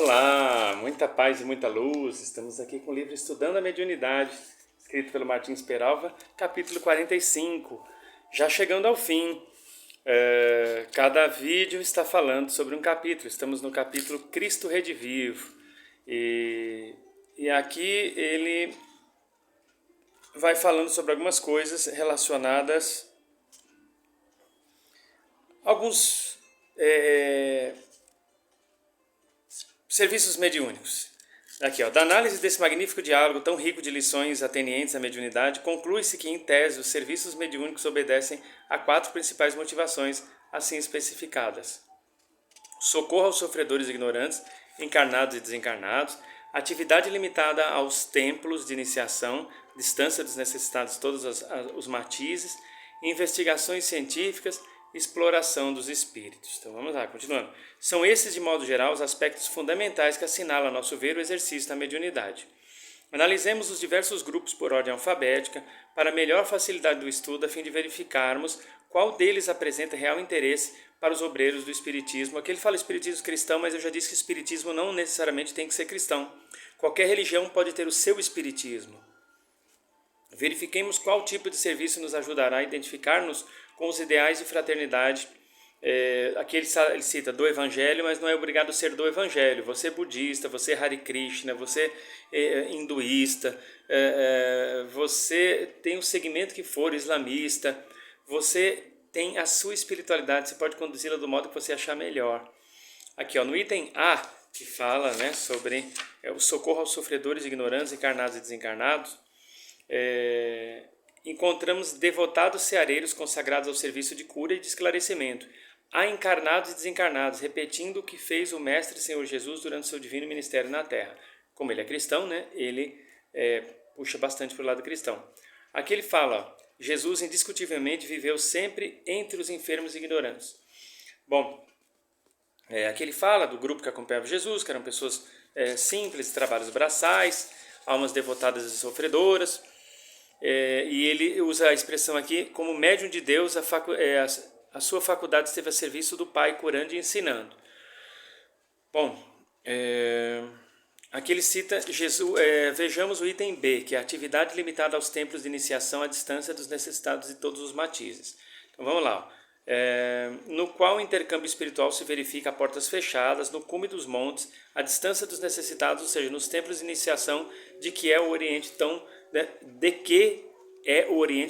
Olá, muita paz e muita luz. Estamos aqui com o livro Estudando a Mediunidade, escrito pelo Martins Peralva, capítulo 45. Já chegando ao fim. Cada vídeo está falando sobre um capítulo. Estamos no capítulo Cristo Redivivo. E aqui ele vai falando sobre algumas coisas relacionadas a alguns serviços mediúnicos. Aqui, da análise desse magnífico diálogo tão rico de lições atenientes à mediunidade, conclui-se que, em tese, os serviços mediúnicos obedecem a 4 principais motivações, assim especificadas: socorro aos sofredores ignorantes, encarnados e desencarnados, atividade limitada aos templos de iniciação, distância dos necessitados de todos os matizes, investigações científicas, exploração dos espíritos. Então vamos lá, continuando. São esses, de modo geral, os aspectos fundamentais que assinalam, a nosso ver, o exercício da mediunidade. Analisemos os diversos grupos por ordem alfabética para melhor facilidade do estudo, a fim de verificarmos qual deles apresenta real interesse para os obreiros do espiritismo. Aqui ele fala espiritismo cristão, mas eu já disse que o espiritismo não necessariamente tem que ser cristão. Qualquer religião pode ter o seu espiritismo. Verifiquemos qual tipo de serviço nos ajudará a identificar-nos com os ideais de fraternidade. Aqui ele cita do Evangelho, mas não é obrigado a ser do Evangelho. Você é budista, você é Hare Krishna, você é hinduísta, você tem o segmento que for, islamista, você tem a sua espiritualidade, você pode conduzi-la do modo que você achar melhor. Aqui, no item A, que fala sobre o socorro aos sofredores ignorantes, encarnados e desencarnados, encontramos devotados ceareiros consagrados ao serviço de cura e de esclarecimento. Há encarnados e desencarnados, repetindo o que fez o Mestre Senhor Jesus durante seu divino ministério na Terra. Como ele é cristão, ele puxa bastante para o lado cristão. Aqui ele fala, Jesus indiscutivelmente viveu sempre entre os enfermos e ignorantes. Bom, aqui ele fala do grupo que acompanhava Jesus, que eram pessoas simples, de trabalhos braçais, almas devotadas e sofredoras. E ele usa a expressão aqui, como médium de Deus, a sua faculdade esteve a serviço do Pai, curando e ensinando. Bom, aqui ele cita, vejamos o item B, que é a atividade limitada aos templos de iniciação à distância dos necessitados de todos os matizes. Então vamos lá. No qual o intercâmbio espiritual se verifica a portas fechadas, no cume dos montes, à distância dos necessitados, ou seja, nos templos de iniciação de que é o Oriente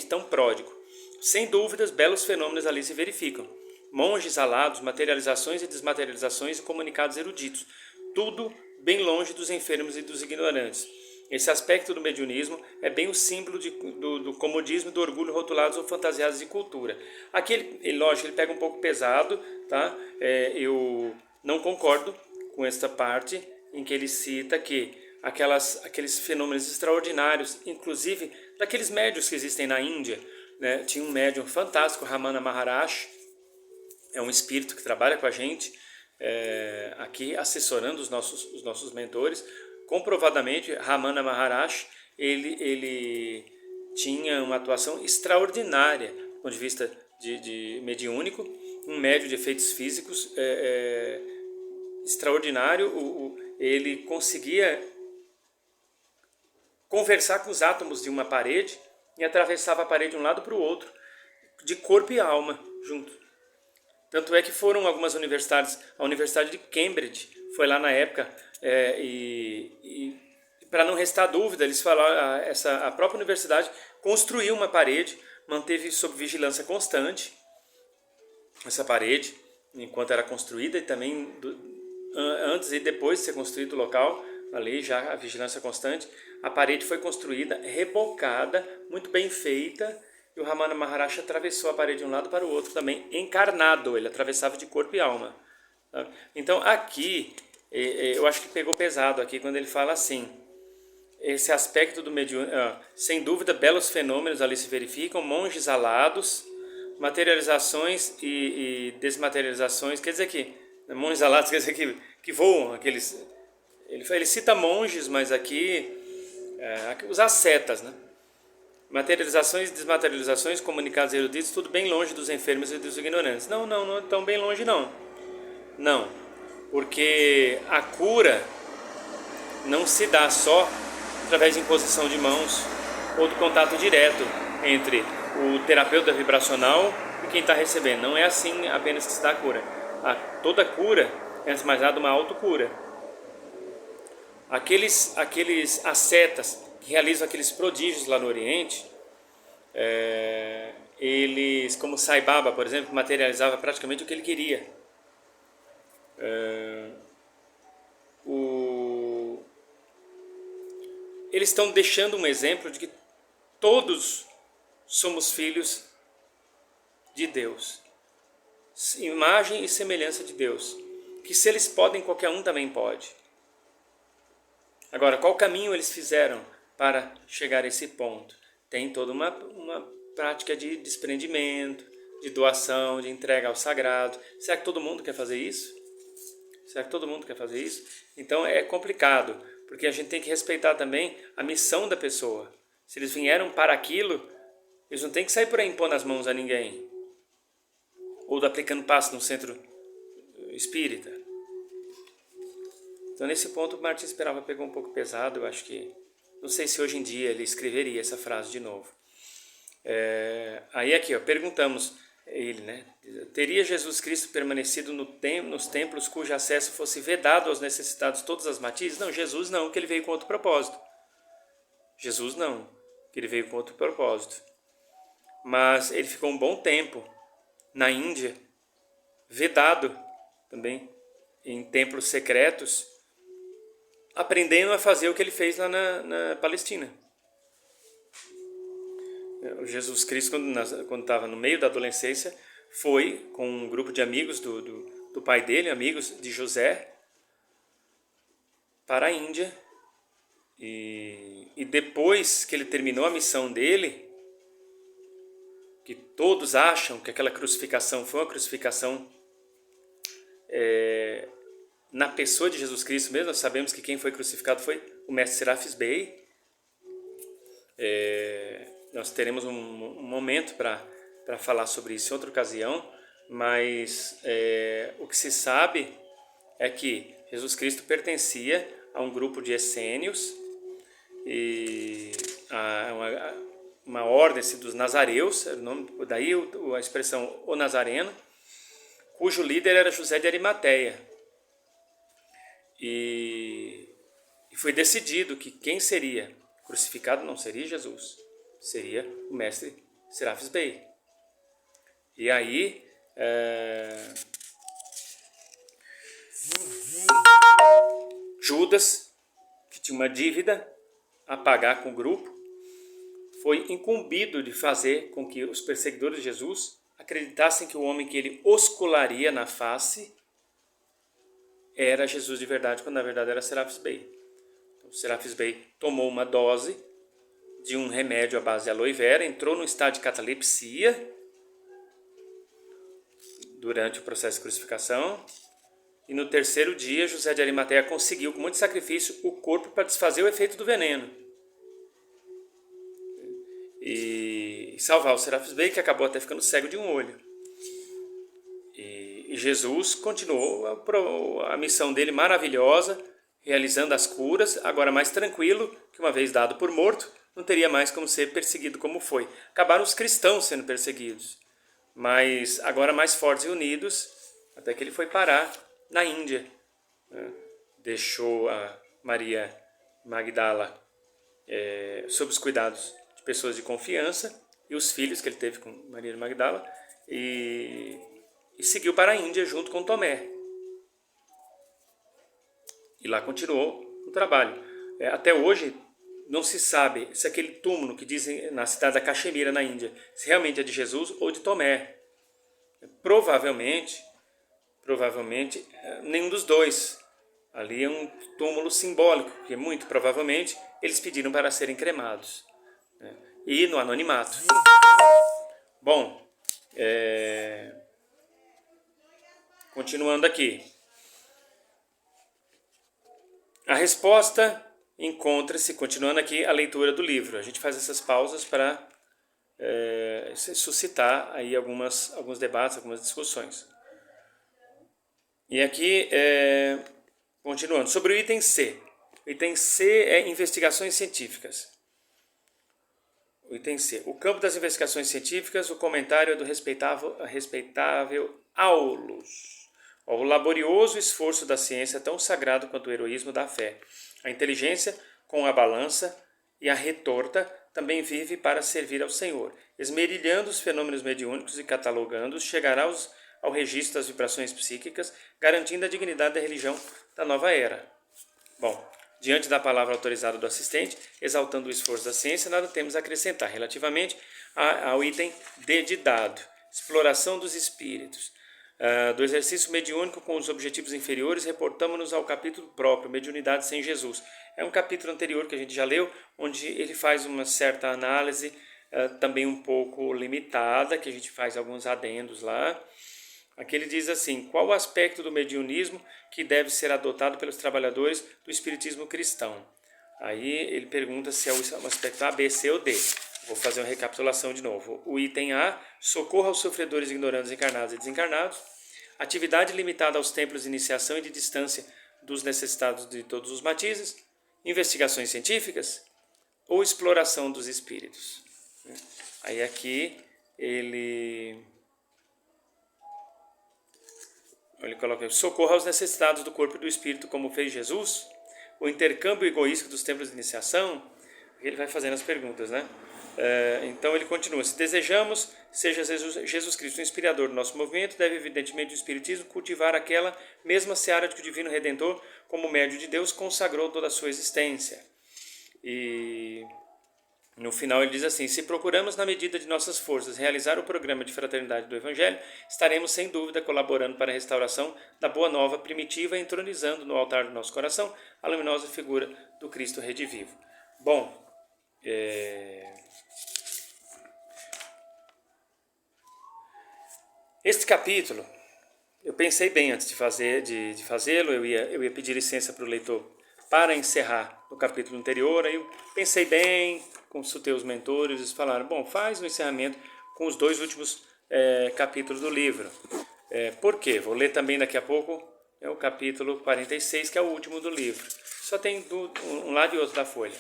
tão pródigo. Sem dúvidas, belos fenômenos ali se verificam. Monges alados, materializações e desmaterializações e comunicados eruditos. Tudo bem longe dos enfermos e dos ignorantes. Esse aspecto do mediunismo é bem o símbolo do comodismo e do orgulho rotulados ou fantasiados de cultura. Aqui, lógico, ele pega um pouco pesado, tá? Eu não concordo com esta parte em que ele cita que aqueles fenômenos extraordinários, inclusive daqueles médiuns que existem na Índia, tinha um médium fantástico, Ramana Maharaj, é um espírito que trabalha com a gente, aqui assessorando os nossos mentores. Comprovadamente, Ramana Maharaj, ele tinha uma atuação extraordinária do ponto de vista de mediúnico, um médium de efeitos físicos extraordinário. Ele conseguia conversar com os átomos de uma parede e atravessava a parede de um lado para o outro, de corpo e alma junto. Tanto é que foram algumas universidades, a Universidade de Cambridge foi lá na época, e para não restar dúvida, eles falaram, a própria universidade construiu uma parede, manteve sob vigilância constante essa parede, enquanto era construída, e também antes e depois de ser construído o local, ali já a vigilância constante, a parede foi construída, rebocada, muito bem feita, e o Ramana Maharaj atravessou a parede de um lado para o outro também, encarnado, ele atravessava de corpo e alma. Então aqui, eu acho que pegou pesado aqui quando ele fala assim, esse aspecto do mediúnico, sem dúvida, belos fenômenos ali se verificam, monges alados, materializações e desmaterializações, quer dizer que, monges alados quer dizer que voam, ele cita monges, mas aqui os ascetas, materializações e desmaterializações, comunicados eruditos, tudo bem longe dos enfermos e dos ignorantes. Não tão bem longe não. porque a cura não se dá só através de imposição de mãos ou do contato direto entre o terapeuta vibracional e quem está recebendo. Não é assim apenas que se dá a cura. Toda cura é, antes de mais nada, uma autocura. Aqueles ascetas que realizam aqueles prodígios lá no Oriente, eles, como Sai Baba, por exemplo, materializava praticamente o que ele queria. Eles estão deixando um exemplo de que todos somos filhos de Deus, imagem e semelhança de Deus, que se eles podem, qualquer um também pode. Agora, qual caminho eles fizeram para chegar a esse ponto? Tem toda uma prática de desprendimento, de doação, de entrega ao sagrado. Será que todo mundo quer fazer isso? Será que todo mundo quer fazer isso? Então é complicado, porque a gente tem que respeitar também a missão da pessoa. Se eles vieram para aquilo, eles não têm que sair por aí impondo as mãos a ninguém. Ou aplicando passe no centro espírita. Então nesse ponto o Martins Peralva pegou um pouco pesado, eu acho que... Não sei se hoje em dia ele escreveria essa frase de novo. Aí aqui, perguntamos ele, né? Teria Jesus Cristo permanecido nos templos cujo acesso fosse vedado aos necessitados todas as matizes? Não, Jesus não, que ele veio com outro propósito. Jesus não, que ele veio com outro propósito. Mas ele ficou um bom tempo na Índia, vedado também, em templos secretos, aprendendo a fazer o que ele fez lá na Palestina. O Jesus Cristo, quando estava no meio da adolescência, foi com um grupo de amigos do pai dele, amigos de José, para a Índia. E depois que ele terminou a missão dele, que todos acham que aquela crucificação foi uma crucificação na pessoa de Jesus Cristo mesmo, nós sabemos que quem foi crucificado foi o mestre Serafis Bey. Nós teremos um momento para falar sobre isso em outra ocasião, mas o que se sabe é que Jesus Cristo pertencia a um grupo de essênios, e uma ordem dos nazareus, daí a expressão o Nazareno, cujo líder era José de Arimateia. E foi decidido que quem seria crucificado não seria Jesus, seria o mestre Serafis Bey. E aí Judas, que tinha uma dívida a pagar com o grupo, foi incumbido de fazer com que os perseguidores de Jesus acreditassem que o homem que ele oscularia na face era Jesus de verdade, quando na verdade era Serafis Bey. Então, Serafis Bey tomou uma dose de um remédio à base de aloe vera, entrou num estado de catalepsia durante o processo de crucificação, e no terceiro dia José de Arimateia conseguiu, com muito sacrifício, o corpo para desfazer o efeito do veneno e salvar o Serafis Bey, que acabou até ficando cego de um olho. E Jesus continuou a missão dele maravilhosa, realizando as curas, agora mais tranquilo, que uma vez dado por morto, não teria mais como ser perseguido como foi. Acabaram os cristãos sendo perseguidos, mas agora mais fortes e unidos, até que ele foi parar na Índia. Deixou a Maria Magdala sob os cuidados de pessoas de confiança, e os filhos que ele teve com Maria Magdala, e seguiu para a Índia junto com Tomé. E lá continuou o trabalho. Até hoje não se sabe se aquele túmulo que dizem na cidade da Caxemira, na Índia, se realmente é de Jesus ou de Tomé. Provavelmente nenhum dos dois. Ali é um túmulo simbólico, que muito provavelmente eles pediram para serem cremados, né? E no anonimato. Bom, continuando aqui. A resposta encontra-se, continuando aqui a leitura do livro. A gente faz essas pausas para suscitar aí alguns debates, algumas discussões. E aqui, continuando, sobre o item C. O item C é investigações científicas. O item C. O campo das investigações científicas, o comentário é do respeitável Aulus. O laborioso esforço da ciência é tão sagrado quanto o heroísmo da fé. A inteligência, com a balança e a retorta, também vive para servir ao Senhor. Esmerilhando os fenômenos mediúnicos e catalogando-os, chegará ao registro das vibrações psíquicas, garantindo a dignidade da religião da nova era. Bom, diante da palavra autorizada do assistente, exaltando o esforço da ciência, nada temos a acrescentar relativamente ao item D de dado, exploração dos espíritos. Do exercício mediúnico com os objetivos inferiores, reportamos-nos ao capítulo próprio, Mediunidade sem Jesus. É um capítulo anterior que a gente já leu, onde ele faz uma certa análise, também um pouco limitada, que a gente faz alguns adendos lá. Aqui ele diz assim: qual o aspecto do mediunismo que deve ser adotado pelos trabalhadores do espiritismo cristão? Aí ele pergunta se é o aspecto A, B, C ou D. Vou fazer uma recapitulação de novo. O item A, socorro aos sofredores ignorantes, encarnados e desencarnados. Atividade limitada aos templos de iniciação e de distância dos necessitados de todos os matizes. Investigações científicas ou exploração dos espíritos. Aí aqui ele coloca socorro aos necessitados do corpo e do espírito, como fez Jesus. O intercâmbio egoísta dos templos de iniciação. Ele vai fazendo as perguntas, né? Então ele continua: se desejamos, seja Jesus Cristo o inspirador do nosso movimento, deve evidentemente o Espiritismo cultivar aquela mesma seara de que o Divino Redentor, como médio de Deus, consagrou toda a sua existência. E no final ele diz assim: se procuramos na medida de nossas forças realizar o programa de fraternidade do Evangelho, estaremos sem dúvida colaborando para a restauração da Boa Nova primitiva, entronizando no altar do nosso coração a luminosa figura do Cristo redivivo. Bom, este capítulo, eu pensei bem antes de fazê-lo, eu ia pedir licença para o leitor para encerrar no capítulo anterior, aí eu pensei bem, consultei os mentores, eles falaram: bom, faz o encerramento com os 2 últimos capítulos do livro. Por quê? Vou ler também daqui a pouco o capítulo 46, que é o último do livro. Só tem um lado e outro da folha.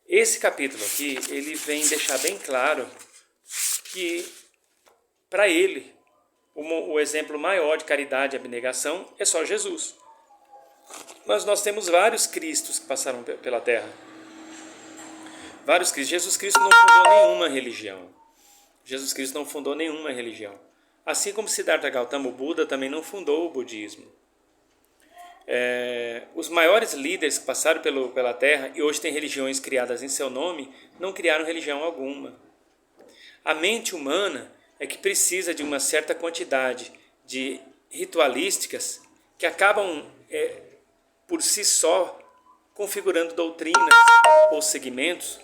Esse capítulo aqui, ele vem deixar bem claro que, para ele, o exemplo maior de caridade e abnegação é só Jesus. Mas nós temos vários Cristos que passaram pela Terra. Vários Cristos. Jesus Cristo não fundou nenhuma religião. Jesus Cristo não fundou nenhuma religião. Assim como Siddhartha Gautama, o Buda, também não fundou o budismo. Os maiores líderes que passaram pela Terra e hoje têm religiões criadas em seu nome, não criaram religião alguma. A mente humana é que precisa de uma certa quantidade de ritualísticas que acabam, por si só, configurando doutrinas ou segmentos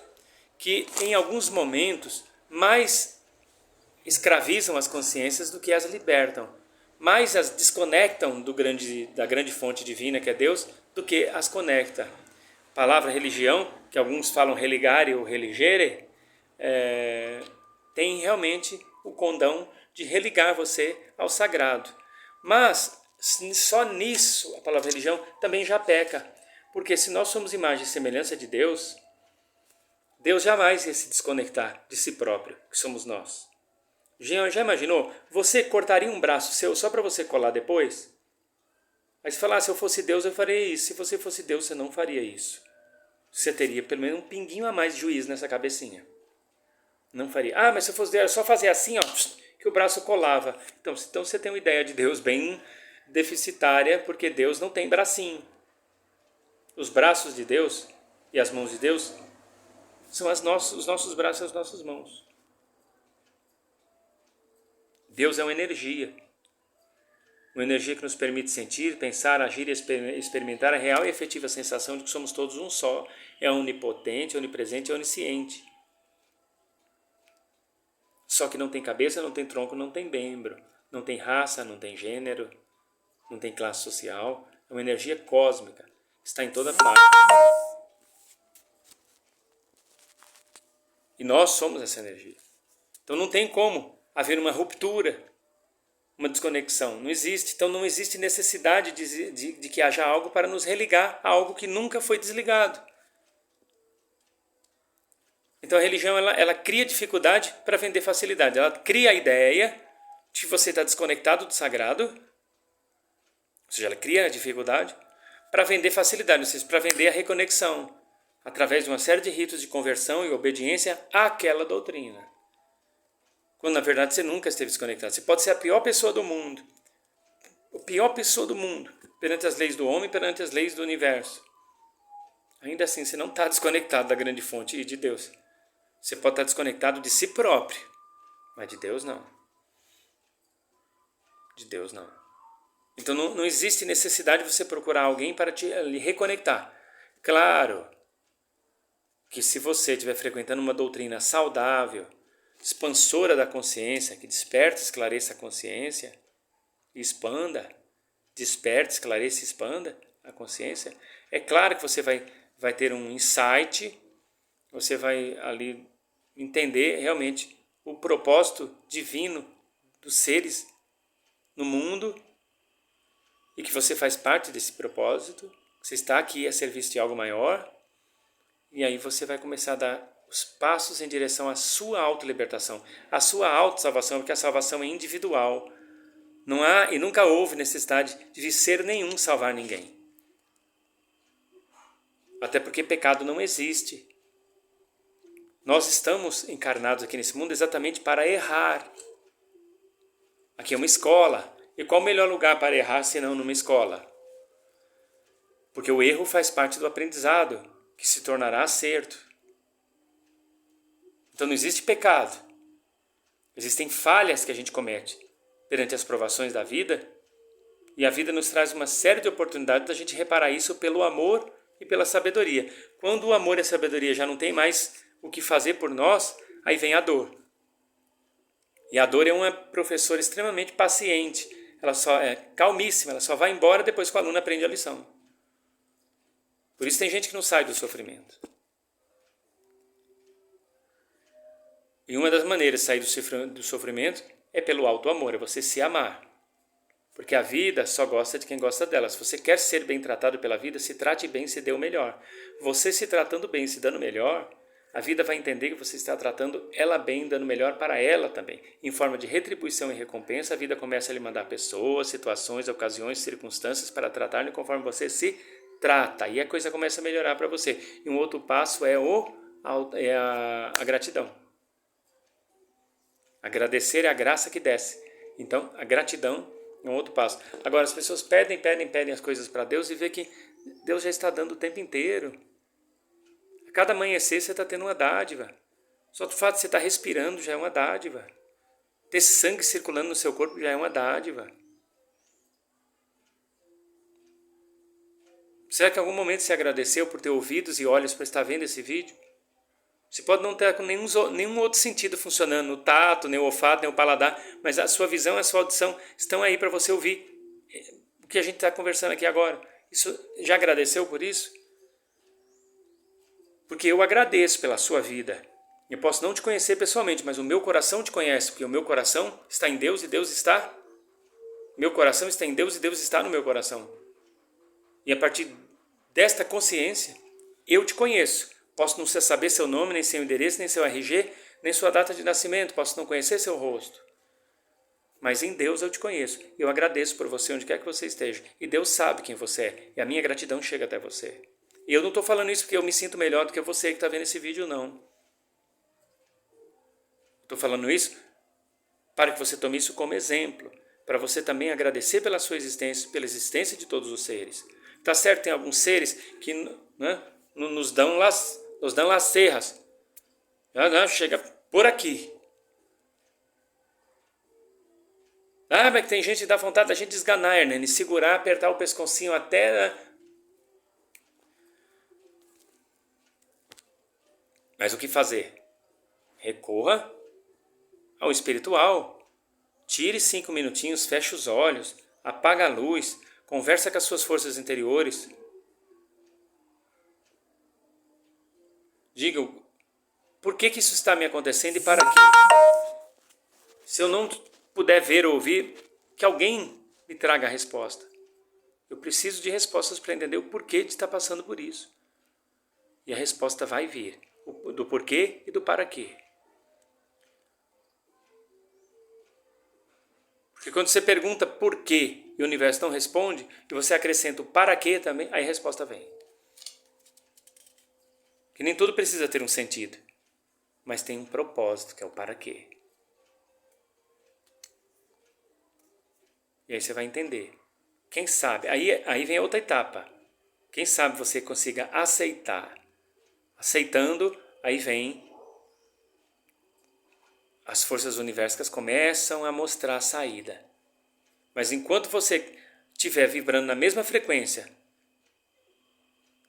que, em alguns momentos, mais escravizam as consciências do que as libertam. Mais as desconectam da grande fonte divina que é Deus do que as conecta. A palavra religião, que alguns falam religare ou religere, tem realmente o condão de religar você ao sagrado. Mas só nisso a palavra religião também já peca. Porque se nós somos imagem e semelhança de Deus, Deus jamais ia se desconectar de si próprio, que somos nós. Já imaginou? Você cortaria um braço seu só para você colar depois? Aí você fala: se eu fosse Deus eu faria isso. Se você fosse Deus você não faria isso. Você teria pelo menos um pinguinho a mais de juízo nessa cabecinha. Não faria. Mas se eu fosse Deus, era só fazer assim, ó, que o braço colava. Então você tem uma ideia de Deus bem deficitária, porque Deus não tem bracinho. Os braços de Deus e as mãos de Deus são os nossos braços e as nossas mãos. Deus é uma energia que nos permite sentir, pensar, agir e experimentar a real e efetiva sensação de que somos todos um só. É onipotente, onipresente e onisciente. Só que não tem cabeça, não tem tronco, não tem membro, não tem raça, não tem gênero, não tem classe social. É uma energia cósmica, está em toda parte. E nós somos essa energia. Então não tem como haver uma ruptura uma desconexão. Não existe. Então não existe necessidade de que haja algo para nos religar a algo que nunca foi desligado. Então a religião ela cria dificuldade para vender facilidade. Ela cria a ideia de que você está desconectado do sagrado, ou seja, ela cria a dificuldade para vender facilidade, ou seja, para vender a reconexão, através de uma série de ritos de conversão e obediência àquela doutrina. Quando na verdade você nunca esteve desconectado. Você pode ser a pior pessoa do mundo, a pior pessoa do mundo, perante as leis do homem, perante as leis do universo. Ainda assim você não está desconectado da grande fonte e de Deus. Você pode estar desconectado de si próprio, mas de Deus não. De Deus não. Então não existe necessidade de você procurar alguém para lhe reconectar. Claro que se você estiver frequentando uma doutrina saudável, expansora da consciência, que desperta, esclareça a consciência, expanda, desperte, esclareça e expanda a consciência, é claro que você vai ter um insight, você vai ali entender realmente o propósito divino dos seres no mundo e que você faz parte desse propósito, você está aqui a serviço de algo maior, e aí você vai começar a dar os passos em direção à sua autolibertação, à sua autossalvação, porque a salvação é individual. Não há e nunca houve necessidade de ser nenhum salvar ninguém. Até porque pecado não existe. Nós estamos encarnados aqui nesse mundo exatamente para errar. Aqui é uma escola. E qual o melhor lugar para errar senão numa escola? Porque o erro faz parte do aprendizado, que se tornará acerto. Então não existe pecado. Existem falhas que a gente comete perante as provações da vida, e a vida nos traz uma série de oportunidades da gente reparar isso pelo amor e pela sabedoria. Quando o amor e a sabedoria já não tem mais o que fazer por nós, aí vem a dor. E a dor é uma professora extremamente paciente, ela só é calmíssima, ela só vai embora depois que o aluno aprende a lição. Por isso tem gente que não sai do sofrimento. E uma das maneiras de sair do sofrimento é pelo auto-amor, é você se amar. Porque a vida só gosta de quem gosta dela. Se você quer ser bem tratado pela vida, se trate bem, se dê o melhor. Você se tratando bem, se dando melhor, a vida vai entender que você está tratando ela bem, dando melhor para ela também. Em forma de retribuição e recompensa, a vida começa a lhe mandar pessoas, situações, ocasiões, circunstâncias para tratar conforme você se trata. E a coisa começa a melhorar para você. E um outro passo é a gratidão. Agradecer é a graça que desce. Então, a gratidão é um outro passo. Agora, as pessoas pedem as coisas para Deus e vê que Deus já está dando o tempo inteiro. A cada amanhecer você está tendo uma dádiva. Só o fato de você estar respirando já é uma dádiva. Ter sangue circulando no seu corpo já é uma dádiva. Será que em algum momento você agradeceu por ter ouvidos e olhos para estar vendo esse vídeo? Você pode não ter nenhum outro sentido funcionando, o tato, nem o olfato, nem o paladar, mas a sua visão e a sua audição estão aí para você ouvir o que a gente está conversando aqui agora. Já agradeceu por isso? Porque eu agradeço pela sua vida. Eu posso não te conhecer pessoalmente, mas o meu coração te conhece, porque o meu coração está em Deus e Deus está. Meu coração está em Deus e Deus está no meu coração. E a partir desta consciência, eu te conheço. Posso não saber seu nome, nem seu endereço, nem seu RG, nem sua data de nascimento. Posso não conhecer seu rosto. Mas em Deus eu te conheço. Eu agradeço por você onde quer que você esteja. E Deus sabe quem você é. E a minha gratidão chega até você. E eu não estou falando isso porque eu me sinto melhor do que você que está vendo esse vídeo, não. Estou falando isso para que você tome isso como exemplo. Para você também agradecer pela sua existência, pela existência de todos os seres. Tá certo, tem alguns seres que nos dão las serras. Chega por aqui. Mas tem gente que dá vontade da gente esganar, Hernani, segurar, apertar o pescocinho até... Mas o que fazer? Recorra ao espiritual. Tire 5 minutinhos, feche os olhos, apaga a luz, conversa com as suas forças interiores. Diga, por que isso está me acontecendo e para quê? Se eu não puder ver ou ouvir, que alguém me traga a resposta. Eu preciso de respostas para entender o porquê de estar passando por isso. E a resposta vai vir, do porquê e do para quê. Porque quando você pergunta por quê e o universo não responde, e você acrescenta o para quê também, aí a resposta vem. Que nem tudo precisa ter um sentido, mas tem um propósito, que é o para quê. E aí você vai entender. Quem sabe, aí vem a outra etapa. Quem sabe você consiga aceitar. Aceitando, aí vem as forças universas começam a mostrar a saída. Mas enquanto você estiver vibrando na mesma frequência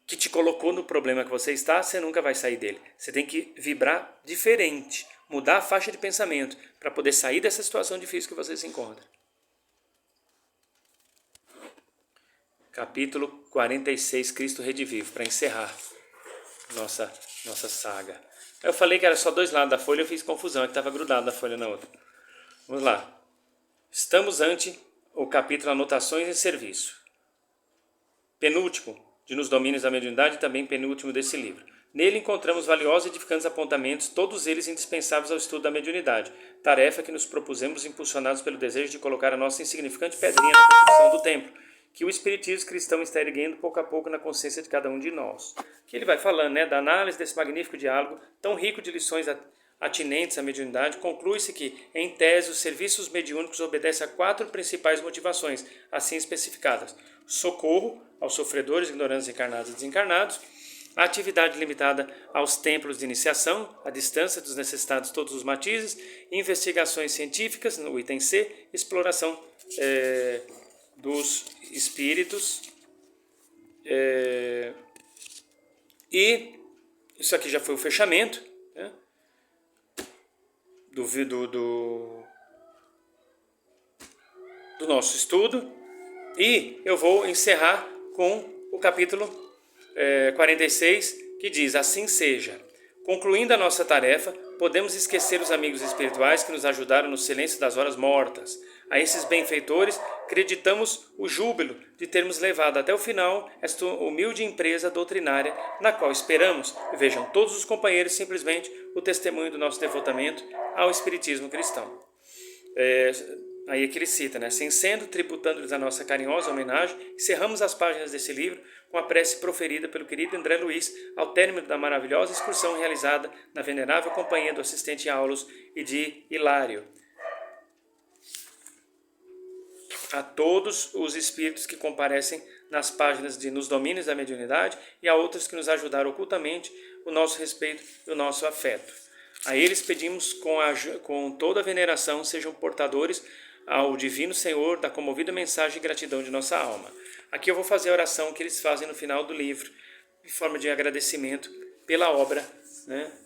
que te colocou no problema que você está, você nunca vai sair dele. Você tem que vibrar diferente, mudar a faixa de pensamento para poder sair dessa situação difícil que você se encontra. Capítulo 46, Cristo Redivivo, para encerrar nossa saga. Eu falei que era só 2 lados da folha, eu fiz confusão, é que estava grudado da folha na outra. Vamos lá. Estamos ante o capítulo Anotações em Serviço. Penúltimo, de Nos Domínios da Mediunidade, e também penúltimo desse livro. Nele encontramos valiosos e edificantes apontamentos, todos eles indispensáveis ao estudo da mediunidade, tarefa que nos propusemos impulsionados pelo desejo de colocar a nossa insignificante pedrinha na construção do templo, que o espiritismo cristão está erguendo pouco a pouco na consciência de cada um de nós. Que ele vai falando, da análise desse magnífico diálogo, tão rico de lições atinentes à mediunidade, conclui-se que, em tese, os serviços mediúnicos obedecem a 4 principais motivações, assim especificadas: socorro aos sofredores, ignorantes, encarnados e desencarnados; a atividade limitada aos templos de iniciação, a distância dos necessitados todos os matizes; investigações científicas, no item C; exploração dos espíritos, e isso aqui já foi o fechamento, né, do nosso estudo, e eu vou encerrar com o capítulo 46, que diz: assim seja. Concluindo a nossa tarefa, podemos esquecer os amigos espirituais que nos ajudaram no silêncio das horas mortas. A esses benfeitores, acreditamos o júbilo de termos levado até o final esta humilde empresa doutrinária, na qual esperamos vejam todos os companheiros simplesmente o testemunho do nosso devotamento ao Espiritismo cristão. Aí é que ele cita, assim sendo, tributando-lhes a nossa carinhosa homenagem, encerramos as páginas desse livro com a prece proferida pelo querido André Luiz ao término da maravilhosa excursão realizada na venerável companhia do assistente Aulos e de Hilário. A todos os espíritos que comparecem nas páginas de Nos Domínios da Mediunidade e a outros que nos ajudaram ocultamente, o nosso respeito e o nosso afeto. A eles pedimos com toda a veneração sejam portadores ao Divino Senhor da comovida mensagem de gratidão de nossa alma. Aqui eu vou fazer a oração que eles fazem no final do livro, em forma de agradecimento pela obra,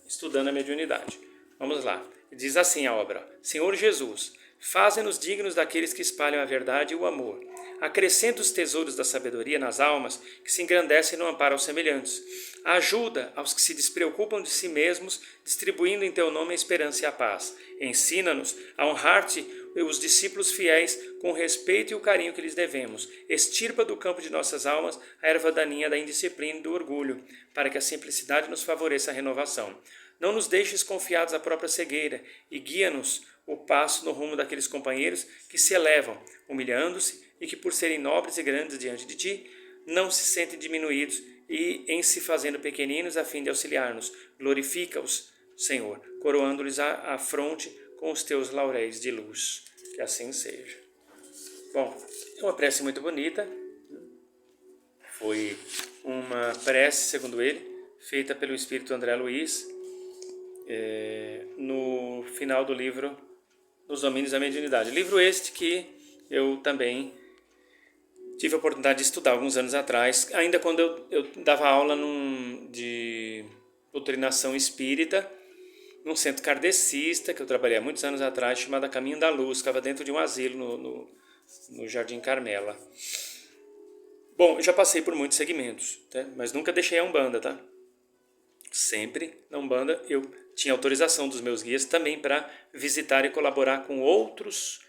estudando a mediunidade. Vamos lá. Diz assim a obra: Senhor Jesus, faze-nos dignos daqueles que espalham a verdade e o amor. Acrescenta os tesouros da sabedoria nas almas que se engrandecem no amparo aos semelhantes. Ajuda aos que se despreocupam de si mesmos, distribuindo em teu nome a esperança e a paz. Ensina-nos a honrar-te os discípulos fiéis com o respeito e o carinho que lhes devemos. Extirpa do campo de nossas almas a erva daninha da indisciplina e do orgulho, para que a simplicidade nos favoreça a renovação. Não nos deixes confiados à própria cegueira e guia-nos o passo no rumo daqueles companheiros que se elevam, humilhando-se e que, por serem nobres e grandes diante de ti, não se sentem diminuídos e em se fazendo pequeninos a fim de auxiliar-nos. Glorifica-os, Senhor, coroando-lhes a fronte com os teus lauréis de luz. Que assim seja. Bom, é uma prece muito bonita. Foi uma prece, segundo ele, feita pelo Espírito André Luiz, no final do livro Nos Domínios da Mediunidade. Livro este que eu também tive a oportunidade de estudar alguns anos atrás, ainda quando eu dava aula de doutrinação espírita, num centro kardecista, que eu trabalhei há muitos anos atrás, chamado Caminho da Luz, ficava dentro de um asilo no Jardim Carmela. Bom, eu já passei por muitos segmentos, mas nunca deixei a Umbanda, tá? Sempre na Umbanda eu tinha autorização dos meus guias também para visitar e colaborar com outros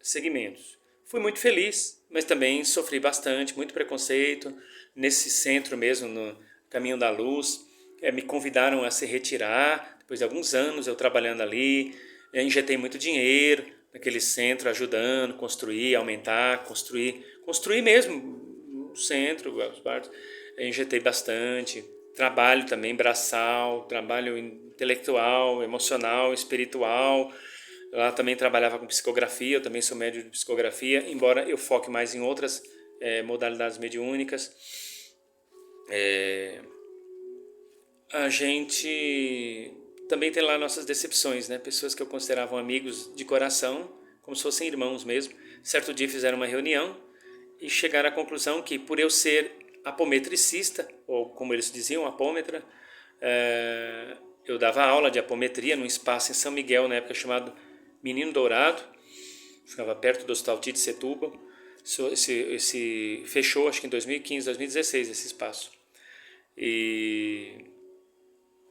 segmentos. Fui muito feliz, mas também sofri bastante, muito preconceito. Nesse centro mesmo, no Caminho da Luz, me convidaram a se retirar. Depois de alguns anos eu trabalhando ali, injetei muito dinheiro naquele centro, ajudando, construir, aumentar, construir mesmo o centro, os bares. Injetei bastante. Trabalho também braçal, trabalho intelectual, emocional, espiritual. Lá também trabalhava com psicografia, eu também sou médium de psicografia, embora eu foque mais em outras modalidades mediúnicas. A gente também tem lá nossas decepções, né? Pessoas que eu considerava amigos de coração, como se fossem irmãos mesmo. Certo dia fizeram uma reunião e chegaram à conclusão que, por eu ser apometricista, ou como eles diziam, apômetra, eu dava aula de apometria num espaço em São Miguel, na época chamado Menino Dourado, ficava perto do Hospital Tite Setúbal. Esse fechou, acho que em 2015, 2016, esse espaço. E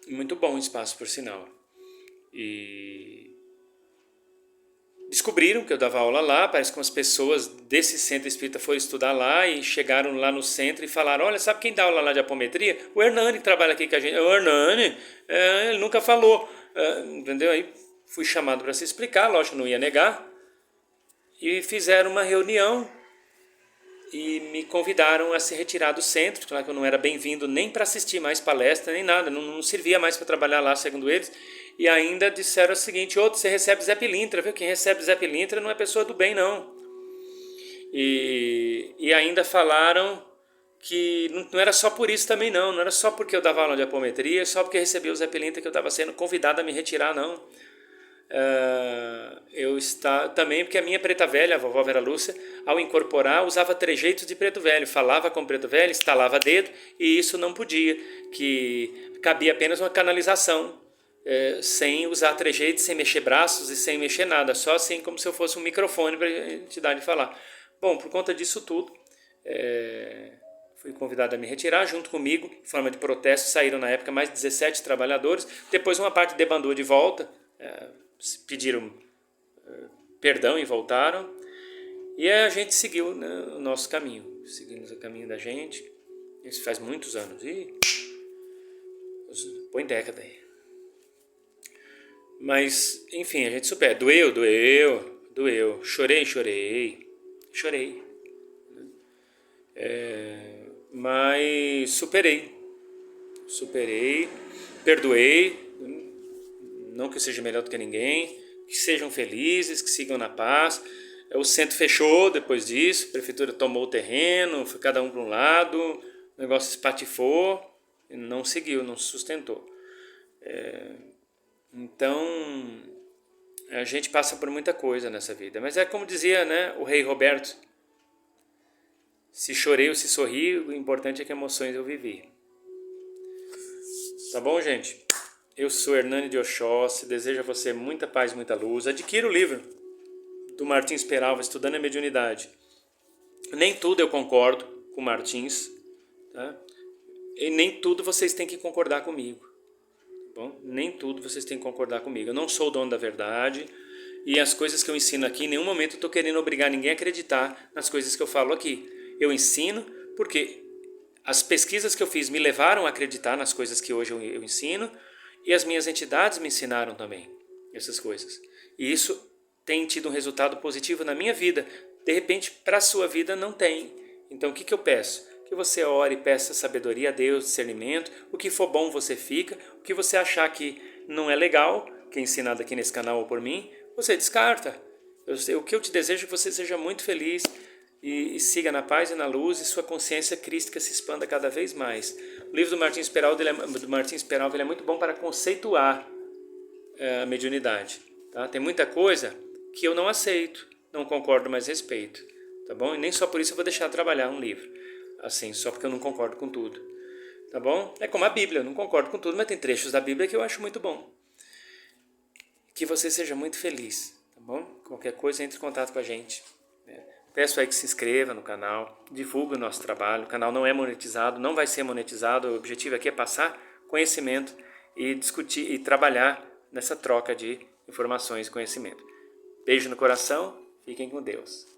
muito bom o espaço, por sinal. E descobriram que eu dava aula lá, parece que umas pessoas desse centro espírita foram estudar lá e chegaram lá no centro e falaram: olha, sabe quem dá aula lá de apometria? O Hernani, que trabalha aqui com a gente. O Hernani? Ele nunca falou. Entendeu? Aí fui chamado para se explicar, lógico, não ia negar. E fizeram uma reunião e me convidaram a se retirar do centro, claro que eu não era bem-vindo nem para assistir mais palestra, nem nada, não servia mais para trabalhar lá, segundo eles. E ainda disseram o seguinte: você recebe Zé Pilintra, viu? Quem recebe Zé Pilintra não é pessoa do bem, não. E ainda falaram que não era só por isso também, não era só porque eu dava aula de apometria, só porque eu recebi o Zé Pilintra que eu estava sendo convidado a me retirar, não. Também porque a minha preta velha, a vovó Vera Lúcia, ao incorporar, usava trejeitos de preto velho, falava com preto velho, estalava dedo, e isso não podia, que cabia apenas uma canalização, sem usar trejeitos, sem mexer braços e sem mexer nada, só assim como se eu fosse um microfone para a entidade falar. Bom, por conta disso tudo, fui convidado a me retirar. Junto comigo, em forma de protesto, saíram na época mais de 17 trabalhadores, depois uma parte debandou de volta, pediram perdão e voltaram, e a gente seguiu, né, o nosso caminho, seguimos o caminho da gente. Isso faz muitos anos, põe década aí, mas enfim, a gente supera. Doeu, chorei, mas superei, perdoei. Não que eu seja melhor do que ninguém, que sejam felizes, que sigam na paz. O centro fechou depois disso, a prefeitura tomou o terreno, foi cada um para um lado, o negócio espatifou, não seguiu, não se sustentou. Então, a gente passa por muita coisa nessa vida. Mas é como dizia, né, o rei Roberto: se chorei ou se sorri, o importante é que emoções eu vivi. Tá bom, gente? Eu sou Hernani de Oxóssi, desejo a você muita paz, muita luz. Adquira o livro do Martins Peralva, Estudando a Mediunidade. Nem tudo eu concordo com o Martins, tá? E nem tudo vocês têm que concordar comigo. Tá bom? Nem tudo vocês têm que concordar comigo. Eu não sou o dono da verdade, e as coisas que eu ensino aqui, em nenhum momento eu estou querendo obrigar ninguém a acreditar nas coisas que eu falo aqui. Eu ensino porque as pesquisas que eu fiz me levaram a acreditar nas coisas que hoje eu ensino, e as minhas entidades me ensinaram também essas coisas. E isso tem tido um resultado positivo na minha vida. De repente, para a sua vida não tem. Então, o que eu peço? Que você ore e peça sabedoria a Deus, discernimento. O que for bom você fica. O que você achar que não é legal, que é ensinado aqui nesse canal ou por mim, você descarta. O que eu te desejo é que você seja muito feliz e siga na paz e na luz, e sua consciência crística se expanda cada vez mais. O livro do Martins Peralva, ele é muito bom para conceituar a mediunidade. Tá? Tem muita coisa que eu não aceito, não concordo, mas respeito. Tá bom? E nem só por isso eu vou deixar de trabalhar um livro, assim, só porque eu não concordo com tudo. Tá bom? É como a Bíblia, eu não concordo com tudo, mas tem trechos da Bíblia que eu acho muito bom. Que você seja muito feliz, tá bom? Qualquer coisa, entre em contato com a gente. Peço aí que se inscreva no canal, divulgue o nosso trabalho. O canal não é monetizado, não vai ser monetizado. O objetivo aqui é passar conhecimento e discutir e trabalhar nessa troca de informações e conhecimento. Beijo no coração, fiquem com Deus.